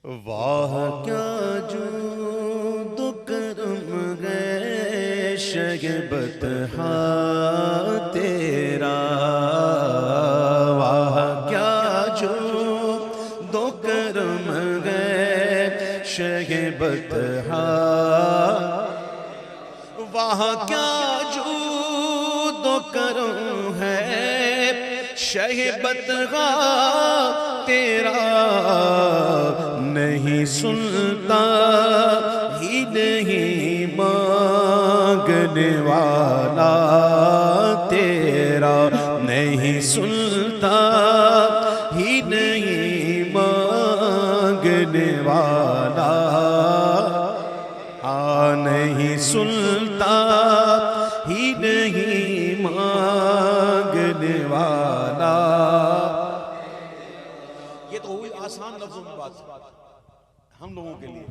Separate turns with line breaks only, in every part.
वाह क्या जो करम गए शगबत तेरा, वाह क्या जो करम गए शगबत, वाह क्या जो करम है शगबत तेरा, नहीं सुनता ही नहीं मांगने वाला तेरा, नहीं सुनता ही नहीं मांगने वाला, हाँ नहीं सुनता ही नहीं मांगने वाला। ये तो हुई आसान लफ्जों में बात हम लोगों के लिए,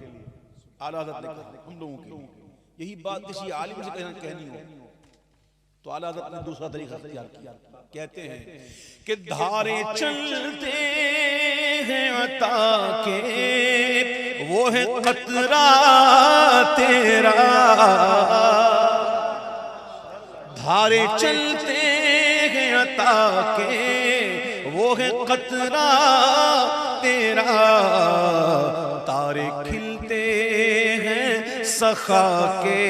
आला हज़रत ने कहा हम लोगों के लिए। यही बात किसी आलिम से कहनी हो तो आला हज़रत ने दूसरा तरीका इख्तियार किया। कहते हैं कि धारे चलते हैं अता के वो है कतरा तेरा, धारे चलते हैं अता के वो है कतरा तेरा, तारे खिलते हैं सखा के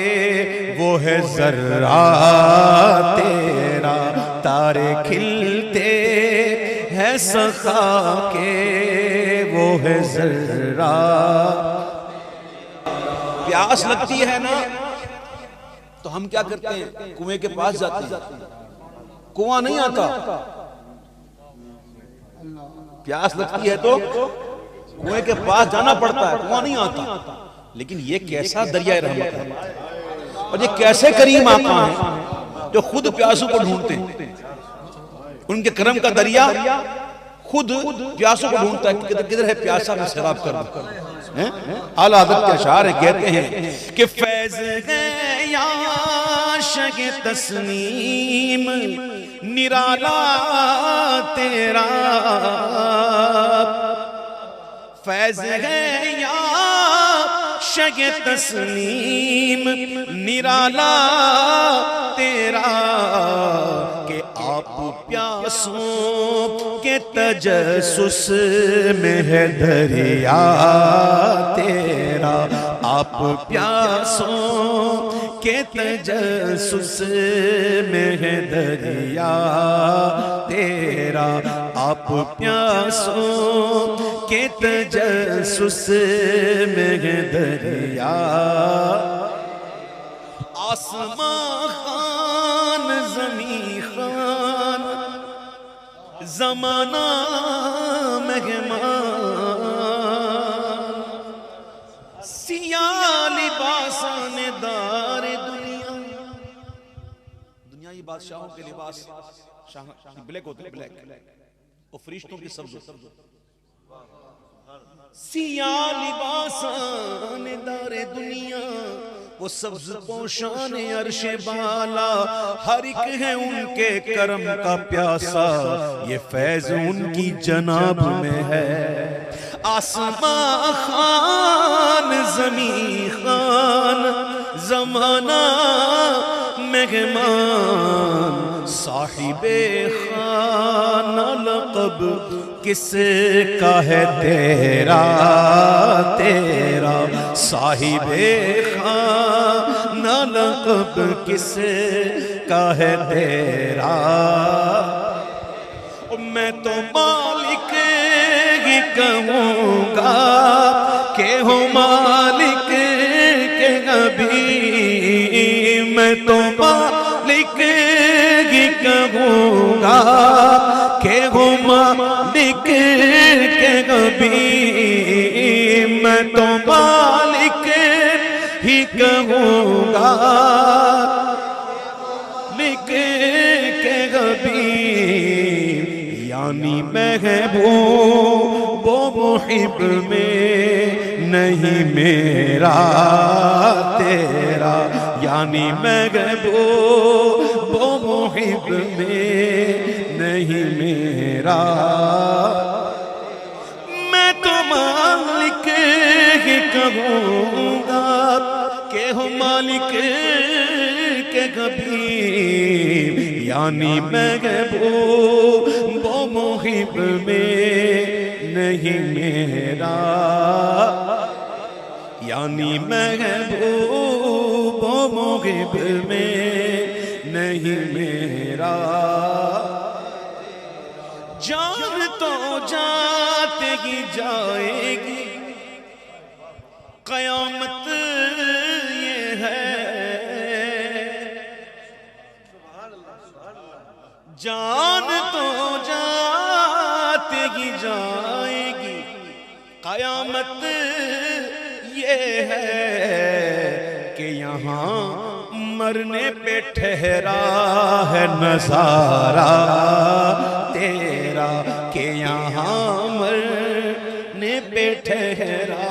वो है जर्रा तेरा, तारे खिलते हैं सखा के वो है जर्रा। प्यास लगती है ना तो हम क्या करते हैं, कुएं के पास जाते हैं, कुआं नहीं आता। प्यास लगती है तो कुएं के पास जाना पड़ता है, कुआं नहीं आता। लेकिन ये कैसा दरिया रहमत है और ये कैसे करीम आका है जो खुद प्यासों को ढूंढते हैं। उनके करम का दरिया खुद प्यासों को ढूंढता है, किधर है प्यासा मैं शराब कर दूं। आला हज़रत के अशार है, कहते हैं कि फैज़ है या आशिक़ तस्नीम निराला तेरा, फैज़ है या आशिक़ तस्नीम निराला तेरा, के आप प्यासों के तजस्सुस में है दरिया तेरा, आप प्यासों के तजस्सुस में है दरिया तेरा, आप प्यासों के तजस्सुस में है दरिया। आसमां खान ज़मीं खान ज़माना मेहमान, सिया लिबासान दार दुनिया, दुनियाई बादशाहों के लिबास ब्लैक होते हैं, ब्लैक और फरिश्तों के सब्ज़। सिया लिबासान दार दुनिया वो सब्ज पोशान अर्शे बाला, हर एक है उनके करम का प्यासा, ये फैज उनकी जनाब में है। आसमां खान ज़मीं खान ज़माना मेहमान, साहिबे खाना लक़ब किसका है तेरा तेरा, साहिबे खाना लक़ब किसका है तेरा। मैं तो मालिक ही कहूँगा के हो मालिक के नबी, मैं तो मालिक ही कहूँगा के हो मालिक के नबी, मैं तो मालिक ही कहूँगा लिख के नबी, यानी महबूब वो मुहिब में नहीं मेरा तेरा, यानी महबूब वो मुहिब में नहीं मेरा। मैं तो मालिक रहूंगा के हो मालिक के कबीर, यानी महबूब वो मुहिब में नहीं मेरा, यानी महबूब वो मुहिब में नहीं मेरा। जान तो जाते ही जाएगी, कयामत ये है, जान तो जाते ही जाएगी, कयामत ये है कि यहाँ मरने पे ठहरा है नजारा तेरा, के यहाँ मरने पे ठहरा।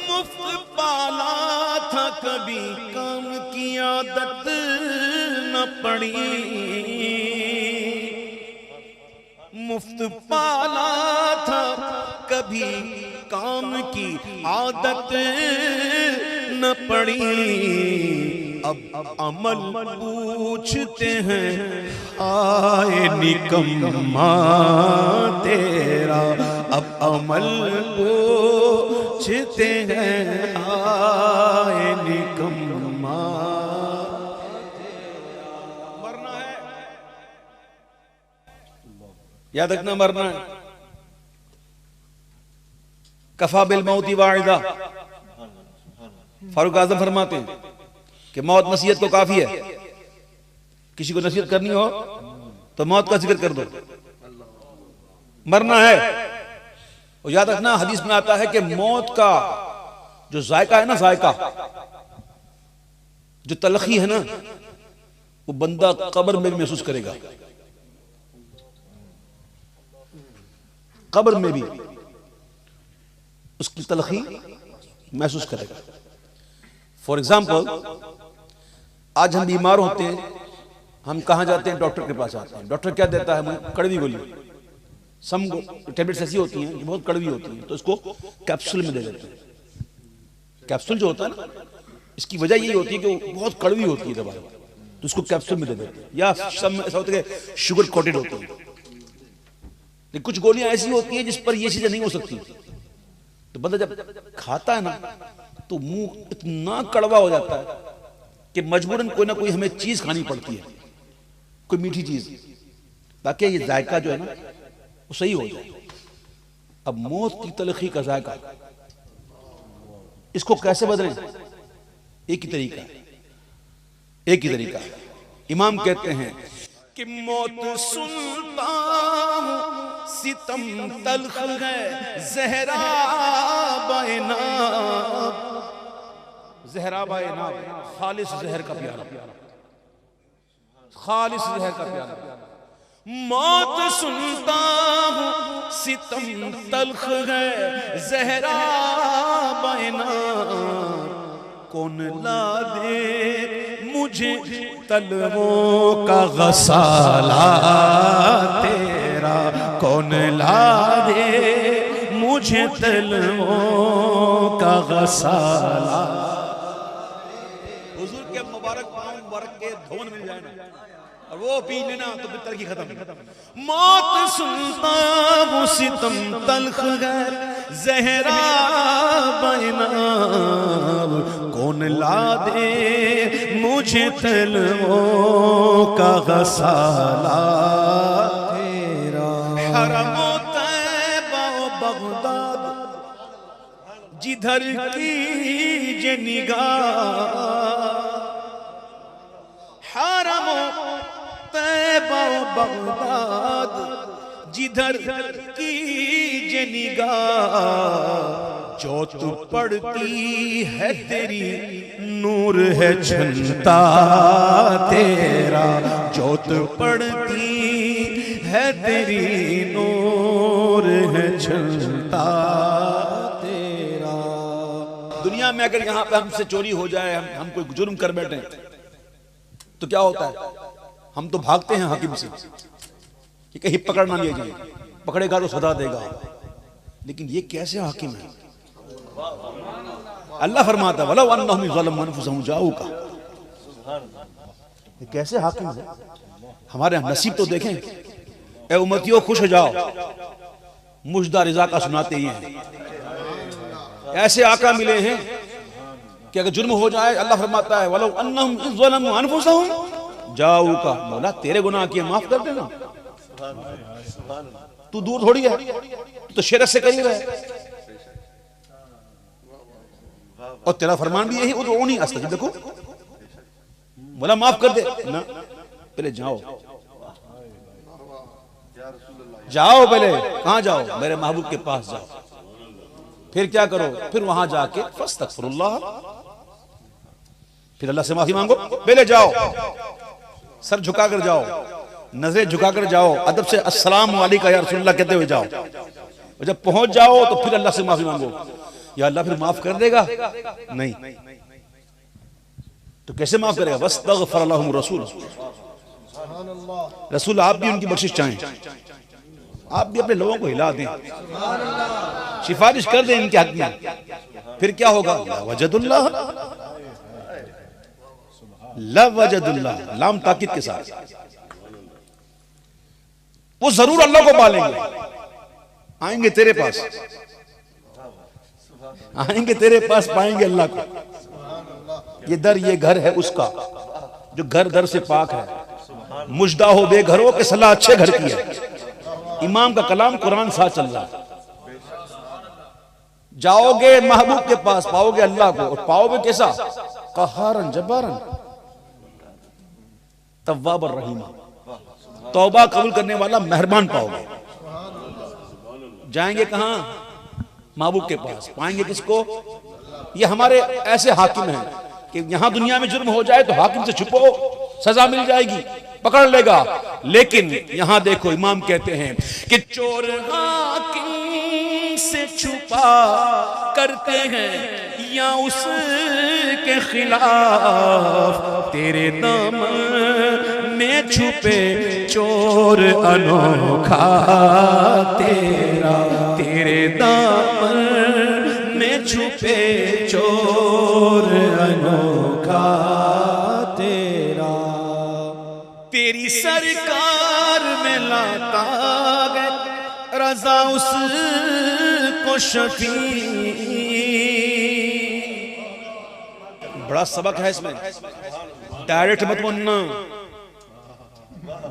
मुफ्त पाला था कभी काम की आदत न पड़ी, मुफ्त पाला था कभी काम की आदत न पड़ी। अब अमल पूछते हैं आए निकम्मा तेरा, अब अमल पूछते हैं आए निकम्मा। मरना है, याद रखना मरना है। कफा बिल मौती वाइदा, फारूक आजम फरमाते हैं कि मौत नसीहत को काफी है। किसी को नसीहत करनी हो तो मौत का जिक्र कर दो, मरना है। और याद रखना हदीस में आता है कि मौत का जो जायका है ना, जायका जो तलखी है ना, वो बंदा कब्र में भी महसूस करेगा, कब्र में भी उसकी तलखी महसूस करेगा। फॉर एग्जाम्पल, आज हम बीमार होते हैं, हम कहाँ जाते हैं? डॉक्टर के पास आते हैं। डॉक्टर क्या देता है हमें? कड़वी गोली। सम टेबलेट्स ऐसी होती हैं जो बहुत कड़वी होती हैं, तो इसको कैप्सूल में दे देते हैं। कैप्सूल जो होता है ना, इसकी वजह यही होती है कि वो बहुत कड़वी होती है दवा, तो उसको कैप्सूल में दे देते हैं। या सब ऐसा होता है कि शुगर कोटेड होती है। लेकिन कुछ गोलियां ऐसी होती हैं जिस पर ये चीजें नहीं हो सकती, तो बंदा जब खाता है ना तो मुंह इतना कड़वा हो जाता है कि मजबूरन कोई ना कोई हमें चीज खानी पड़ती है, कोई मीठी चीज, ताकि ये जायका जो है ना वो सही हो जाए। अब मौत की तलखी का जायका, इसको कैसे बदलें? एक ही तरीका, एक ही तरीका। इमाम कहते हैं कि मौत सुनता हूं सितम तल्ख है, ज़हरा बायनाब, ज़हरा बायनाब, खालिस ज़हर का प्याला, खालिस ज़हर का प्याला। मौत सुनता हूं सितम तल्ख है, ज़हरा बायनाब, कौन ला दे मुझे तलवों का गसाला तेरा, कौन ला दे मुझे तलवों का गसाला। हुजूर के मुबारक पांव मुबारक के धोन मिल जाए ना और वो पी लेना तो फिर तरक्की खत्म। मौत सुनता हूँ सितम तल्ख है, ज़हरा बायनाब, कौन ला दे मुझे तलवों का गसाला तेरा। हरम तैबा बगदाद जिधर कीजे निगाह, हरम तैबा बगदाद जिधर कीजे निगाह, जोत पड़ती है तेरी नूर है छंता तेरा, जोत पड़ती है तेरी नूर है छंता तेरा। दुनिया में अगर यहाँ पे हमसे चोरी हो जाए, हम कोई जुर्म कर बैठे तो क्या होता है? हम तो भागते हैं हाकिम से कि कहीं पकड़ ना लिया जाए। पकड़ेगा तो सदा देगा। लेकिन ये कैसे हाकिम है? अल्लाह फरमाता वलो अन्नहुम ज़लमू अनफुसहुम जाऊका, ये कैसे हाकिम है? हमारे नसीब तो देखें। ए उम्मतियों खुश हो जाओ, मुजदा रिजा का सुनाते ही हैं। ऐसे आका मिले हैं कि अगर जुर्म हो जाए अल्लाह फरमाता है वलो अन्नहुम ज़लमू अनफुसहुम जाऊका, मौला तेरे गुनाह किए माफ कर देना, तू दूर थोड़ी है, तू तो शिरक से करीब है। और तेरा फरमान भी यही उदऊनी अस्तजिब, देखो बोला माफ कर दे ना, पहले जाओ जाओ, पहले कहां जाओ? मेरे महबूब के पास जाओ। फिर क्या करो? फिर वहां जाके फस्तगफिरुल्लाह, फिर अल्लाह से माफी मांगो। पहले जाओ, सर झुकाकर जाओ, नजरें झुकाकर जाओ, अदब से अस्सलाम वालेकुम या रसूलुल्लाह कहते हुए जाओ। और जब पहुंच जाओ तो फिर अल्लाह से माफी मांगो। या अल्लाह फिर माफ कर देगा? नहीं। तो कैसे माफ करेगा? वस्तगफर लहुम रसूल, रसूल आप भी उनकी बख्शिश चाहें, आप भी अपने लोगों को हिला दें, सिफारिश कर दें इनके हक में। फिर क्या होगा? वजदुल्लाह, लवजदुल्लाह, लाम ताकीद के साथ, वो जरूर अल्लाह को पालेंगे। आएंगे तेरे पास, आएंगे तेरे पास, पाएंगे अल्लाह को। ये दर ये घर है उसका जो घर दर से पाक है। मुजदा हो बेघरों के सलाह अच्छे घर की है। इमाम का कलाम कुरान साथ चल रहा है। जाओगे महबूब के पास, पाओगे अल्लाह को, और पाओगे कैसा? कहारन जब्बारन तव्वाब और रहीमा, तौबा कबूल करने वाला मेहरबान पाओगे। जाएंगे कहां? महबूब के पास। पाएंगे किसको? ये हमारे ऐसे हाकिम हैं कि यहां दुनिया में जुर्म हो जाए तो हाकिम से छुपो, सजा मिल जाएगी, पकड़ लेगा। लेकिन यहां देखो इमाम कहते हैं कि चोर हाकिम से छुपा करते हैं या उसके खिलाफ, तेरे दामन में छुपे चोर अनोखा तेरा, तेरे दामन में छुपे चोर अनोखा तेरा, तेरी सरकार में लाता गए रजा उसको शफी। बड़ा सबक है इसमें। डायरेक्ट मत होना,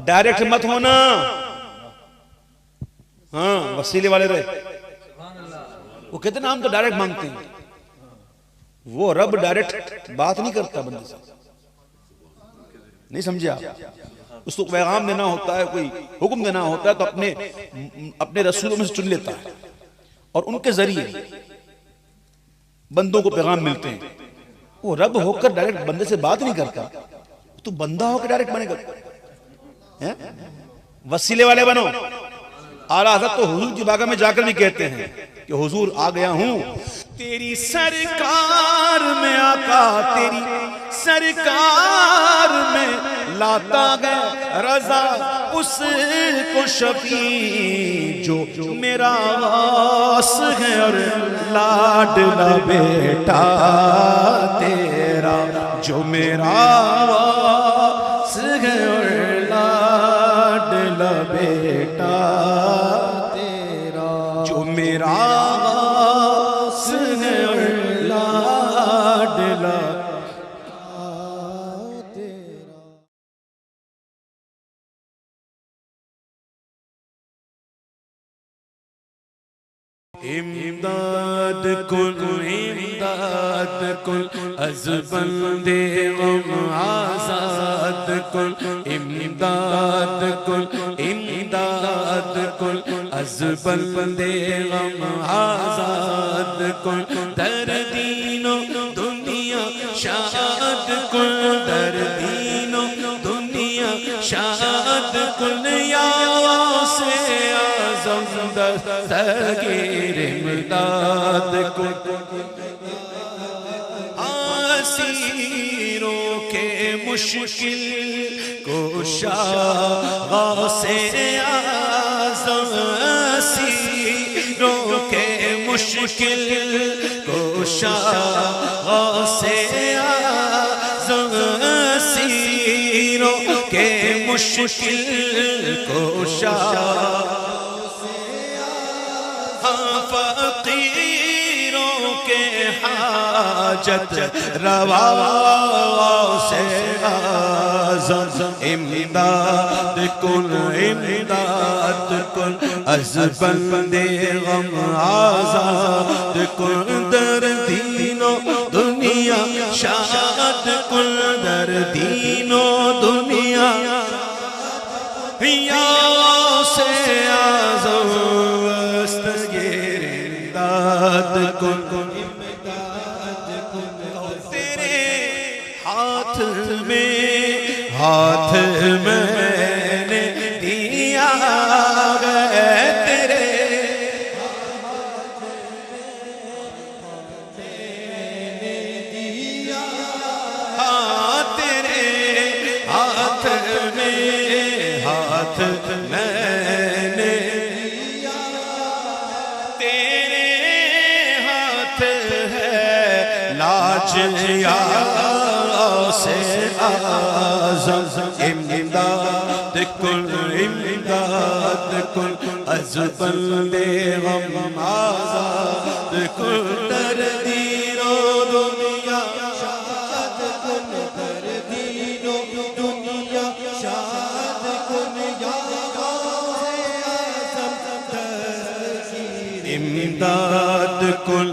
डायरेक्ट मत होना। हाँ, वसीले वाले रहे। वो कहते ना हम तो डायरेक्ट मांगते हैं, वो रब डायरेक्ट बात नहीं करता बंदे से। नहीं समझे आप? उसको पैगाम देना होता है, कोई हुक्म देना होता है तो अपने रसूलों में से चुन लेता है और उनके जरिए बंदों को पैगाम मिलते हैं। वो रब होकर डायरेक्ट बंदे से बात नहीं करता, तो बंदा होकर डायरेक्ट बनेगा। वसीले वाले बनो। आला हज़रत तो हुजूर की बारगाह में जाकर भी कहते हैं कि हुजूर आ गया हूं तेरी सरकार में, आका तेरी सरकार में लाता गया रजा उसको शफी, जो मेरा वास है और लाडला बेटा तेरा, जो मेरा वास है और लाडला बेटा तेरा, जो मेरा वास है और लाडला तेरा। इमदाद कुल अज़ बंदे गम आज़ाद कुल, इमदाद कुल अज़ बंदे गम आज़ाद कुल, दर्दीनो दुनिया शाद कुल, दर्दीनो दुनिया शाद कुल, या से आज़म दस्तगीर इमदाद कुल, आसीरों के मुश्किल कुशा से आज़म
असीरों के मुश्किल कुशा से असीरों के मुश्किल कुशा फकीरों के हाजत रवा से आज़म इमदाद कुल अज़ बंदे गम आज़ाद कुल दर दीनो दुनिया शाद कुल दर दीनो दुनिया या से आज़म तेरे हाथ मैंने दिया गया तेरे तेरे हाथ मैंने लाज से आज़म इमदाद कुल अज़ बंदे गम आज़ाद कुल दर दीनो दुनिया शाद कुल दर दीनो दुनिया शाद कुल या इमदाद कुल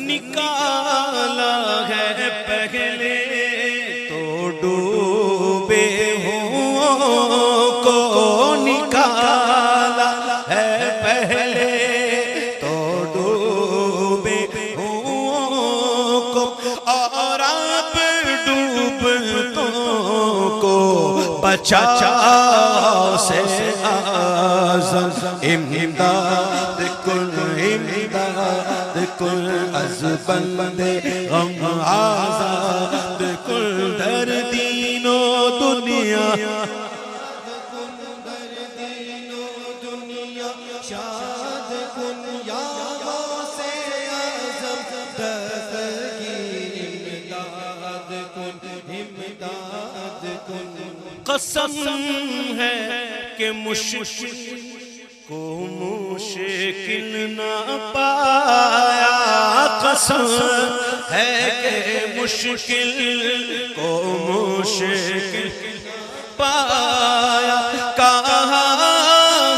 निकाला है पहले तो डूबे को निकाला है पहले तो डूबे को और आप डूबतों को बचा से आज़म इमदाद कुल अज़ बंदे गम आज़ाद कुल दर दीनो दुनिया शाद कुल या से आज़म दस्तगीर इमदाद कुल कसम है कि मुश्किल को मुश्किल न पाया कसम है कि मुश्किल को मुश्किल पाया कहा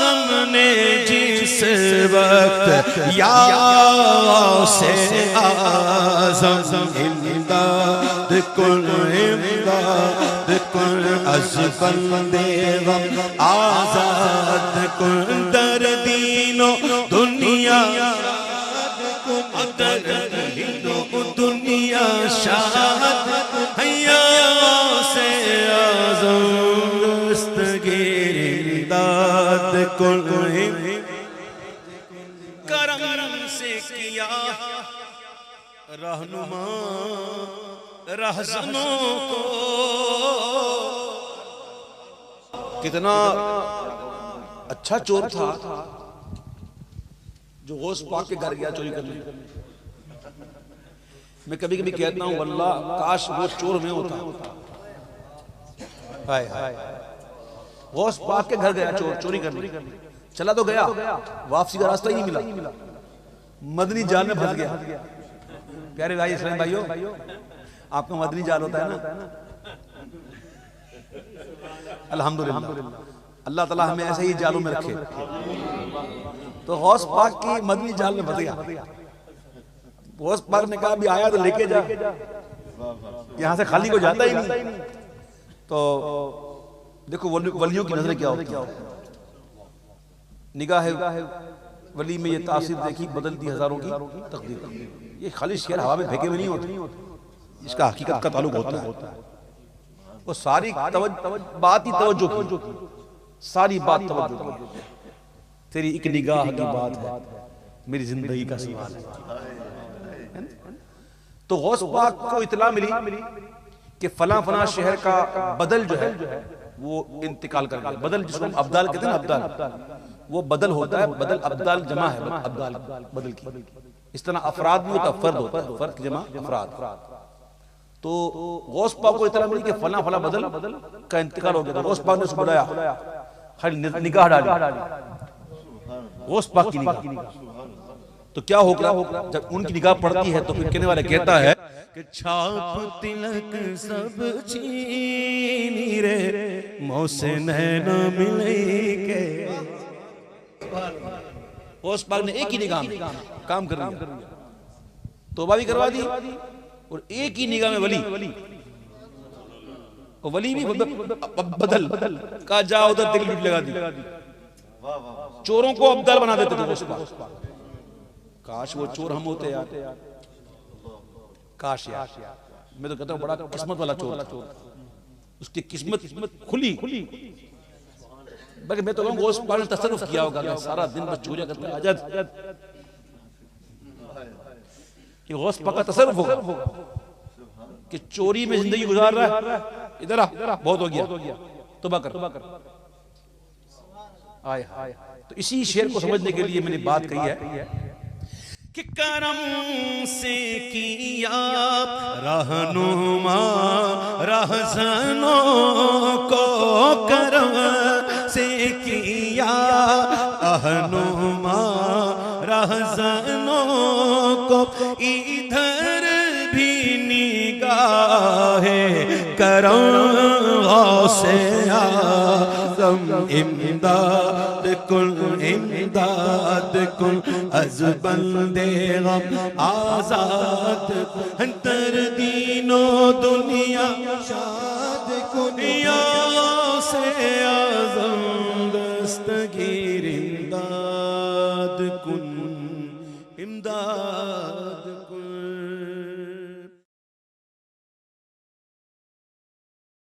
हमने जिस वक्त या से आज़म इमदाद कुल अज़ बंदे गम आज़ाद कुल दर दीनो दुनिया दुनिया शाद हैया से आज़म दस्तगीर इमदाद कुल करम से किया रहनुमा रहज़नों को
कितना अच्छा चोर था जो गौस पाक के घर गया चोरी करने। मैं कभी कभी कहता हूं वल्लाह काश वो चोर में होता। हाय हाय गौस पाक के घर गया चोरी करने, चला तो गया, वापसी का रास्ता ही नहीं मिला, मदनी जाल में फंस गया। प्यारे भाई इस्लामी भाइयों, आपका मदनी जाल होता है ना, अल्हम्दुलिल्लाह अल्लाह ताला हमें ऐसे ही जालों में रखे। तो गौस पाक की मदनी जाल में फंस गया। गौस पाक ने कहा भी आया तो लेके जा, यहां से खाली को जाता ही नहीं। तो देखो वलियों की नजरें क्या होती है। निगाह वली में ये तासीर देखी, बदलती हजारों की तकदीर। ये खाली शेर हवा में फेंके हुए नहीं होते, इसका हकीकत का ताल्लुक होता है। वो सारी बात ही तवज्जो की, सारी बात तवज्जो की। तेरी एक निगाह की बात है, मेरी जिंदगी का सवाल है। तो गौस पाक को इत्तला मिली कि फला फला शहर का बदल जो है वो इंतकाल कर गया। बदल जिसको हम अब्दाल कहते हैं ना, अब्दाल वो बदल होता है, बदल अब्दाल जमा है, अब्दाल बदल की। इस तरह अफराद भी होता है, फर्द होता है, फर्द की जमा अफराद। तो गौस पाक को इतना मिली कि फला फला बदल का इंतकाल हो गया, तो गौस पाक ने उसको बुलाया, हर निगाह डाली गौस पाक की निगाह। तो क्या होगा जब उनकी निगाह पड़ती है तो फिर कहने वाला कहता है
कि छाप तिलक सब छीनी रे, मौसे नैना मिले के।
गौस पाक ने एक ही निगाह में काम कर लिया, तौबा भी करवा दी और एक ही निगाह में वली भी बदल का जा उधर दिल लगा दी। चोरों को अब्दाल बना देते थे गौस पाक। काश वो चोर हम होते यार, काश यार। मैं तो कहता हूँ बड़ा किस्मत वाला चोर, उसकी किस्मत खुली। बल्कि मैं तो कहूँ गौस पाक ने तसर्रुफ किया होगा, सारा दिन बस चोरियां करते आजाद, कि गौस पाक का तसर्रुफ होगा कि चोरी में जिंदगी गुजार रहा है, इधर आ, बहुत हो गया, तौबा कर। आए हाय। तो इसी शेर को समझने के लिए मैंने बात कही है
कि करम से किया रहनुमा रहज़नों को, करम से किया रहनुमा रहज़नों को, इधर भी निगाहे करम से आज़म इमदाद कुल अज़ बंदे गम आज़ाद अंतर दीनो दुनिया शाद कुनिया से आज़म दस्तगीर इमदाद कुन।